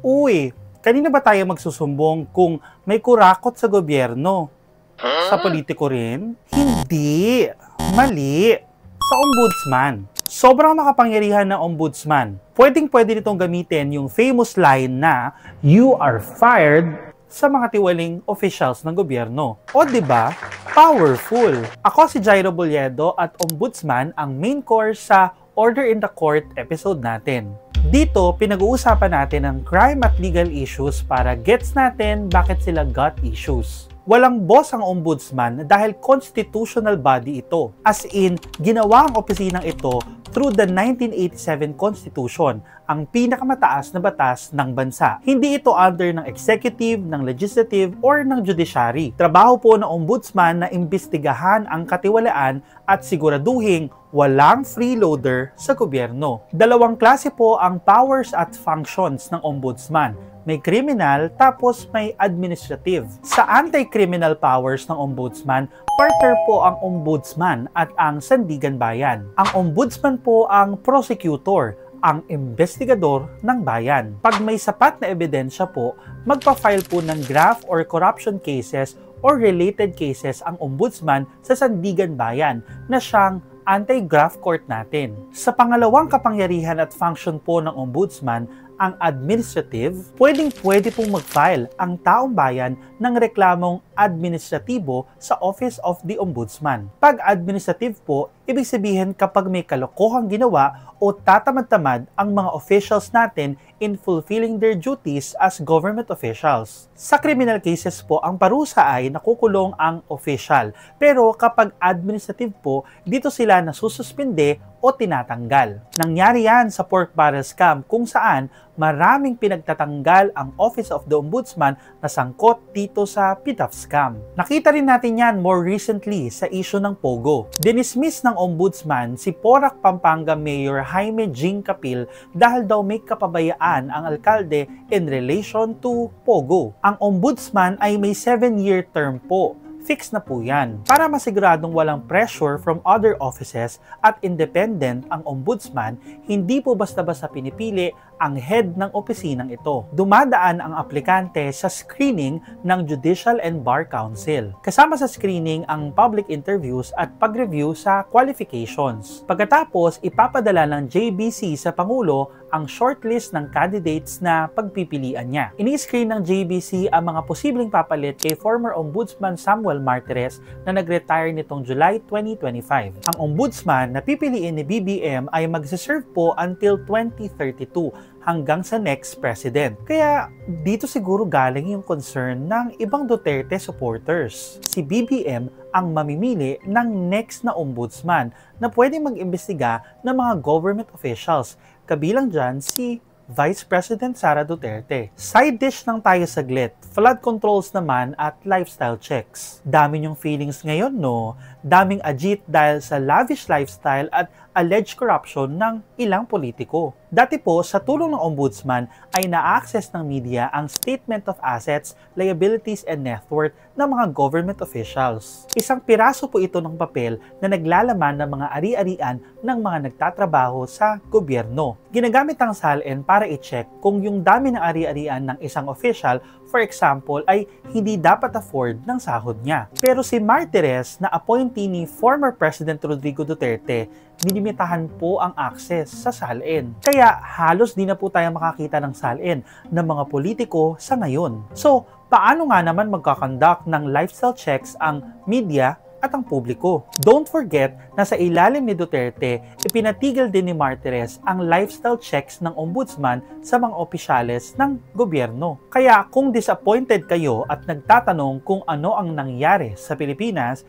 Uy, kanina ba tayo magsusumbong kung may kurakot sa gobyerno? Sa politiko rin? Hindi. Mali. Sa ombudsman. Sobrang makapangyarihan ng ombudsman. Pwedeng-pwede nitong gamitin yung famous line na, "You are fired," sa mga tiwaling officials ng gobyerno. O diba? Powerful. Ako si Jairo Boliedo at ombudsman ang main course sa Order in the Court episode natin. Dito, pinag-uusapan natin ang crime at legal issues para gets natin bakit sila got issues. Walang boss ang ombudsman dahil constitutional body ito. As in, ginawa ang opisinang ito through the 1987 Constitution, ang pinakamataas na batas ng bansa. Hindi ito under ng executive, ng legislative, or ng judiciary. Trabaho po ng ombudsman na imbestigahan ang katiwalaan at siguraduhing walang freeloader sa gobyerno. Dalawang klase po ang powers at functions ng ombudsman. May criminal, tapos may administrative. Sa anti-criminal powers ng ombudsman, partner po ang ombudsman at ang sandigan bayan. Ang ombudsman po ang prosecutor, ang investigador ng bayan. Pag may sapat na ebidensya po, magpa-file po ng graft or corruption cases or related cases ang ombudsman sa sandigan bayan na siyang anti-graft court natin. Sa pangalawang kapangyarihan at function po ng ombudsman, ang administrative, pwede pong mag-file ang taong bayan ng reklamong administratibo sa Office of the Ombudsman. Pag administrative po, ibig sabihin kapag may kalokohang ginawa o tatamad-tamad ang mga officials natin in fulfilling their duties as government officials. Sa criminal cases po, ang parusa ay nakukulong ang official. Pero kapag administrative po, dito sila nasususpinde o tinatanggal. Nangyari yan sa pork barrel scam kung saan maraming pinagtatanggal ang Office of the Ombudsman na sangkot dito sa PITAF scam. Nakita rin natin yan more recently sa issue ng Pogo. Dinismiss ng Ombudsman si Porac, Pampanga Mayor Jaime Jing Capil dahil daw may kapabayaan ang alkalde in relation to Pogo. Ang Ombudsman ay may 7-year term po. Fix na po yan. Para masiguradong walang pressure from other offices at independent ang ombudsman, hindi po basta-basta pinipili ang head ng opisinang ito. Dumadaan ang aplikante sa screening ng Judicial and Bar Council. Kasama sa screening ang public interviews at pag-review sa qualifications. Pagkatapos, ipapadala ng JBC sa Pangulo ang shortlist ng candidates na pagpipilian niya. Ini-screen ng JBC ang mga posibleng papalit kay former Ombudsman Samuel Martires na nag-retire nitong July 2025. Ang Ombudsman na pipiliin ni BBM ay magsiserve po until 2032 hanggang sa next president. Kaya dito siguro galing yung concern ng ibang Duterte supporters. Si BBM ang mamimili ng next na ombudsman na pwedeng mag-imbestiga ng mga government officials. Kabilang dyan si Vice President Sara Duterte. Side dish lang tayo saglit. Flood controls naman at lifestyle checks. Dami niyong feelings ngayon, no? Daming ajit dahil sa lavish lifestyle at alleged corruption ng ilang politiko. Dati po, sa tulong ng ombudsman ay na-access ng media ang statement of assets, liabilities, and net worth ng mga government officials. Isang piraso po ito ng papel na naglalaman ng mga ari-arian ng mga nagtatrabaho sa gobyerno. Ginagamit ang SALN para i-check kung yung dami ng ari-arian ng isang official, for example, ay hindi dapat afford ng sahod niya. Pero si Martires, na appointee ni former President Rodrigo Duterte, nilimitahan po ang access sa SALN. Kaya halos di na po tayo makakita ng SALN ng mga politiko sa ngayon. So, paano nga naman magkakonduct ng lifestyle checks ang media at ang publiko? Don't forget na sa ilalim ni Duterte, ipinatigil din ni Martires ang lifestyle checks ng ombudsman sa mga opisyales ng gobyerno. Kaya kung disappointed kayo at nagtatanong kung ano ang nangyari sa Pilipinas,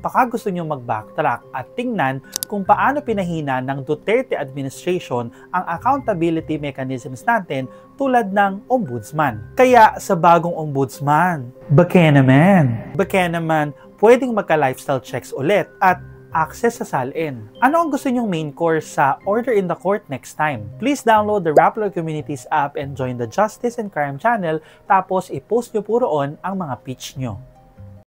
baka gusto nyo mag-backtrack at tingnan kung paano pinahina ng Duterte administration ang accountability mechanisms natin tulad ng ombudsman. Kaya sa bagong ombudsman, baka naman, pwedeng magka-lifestyle checks ulit at access sa SALN. Ano ang gusto nyong main course sa Order in the Court next time? Please download the Rappler Communities app and join the Justice and Crime channel, tapos i-post nyo po roon ang mga pitch nyo.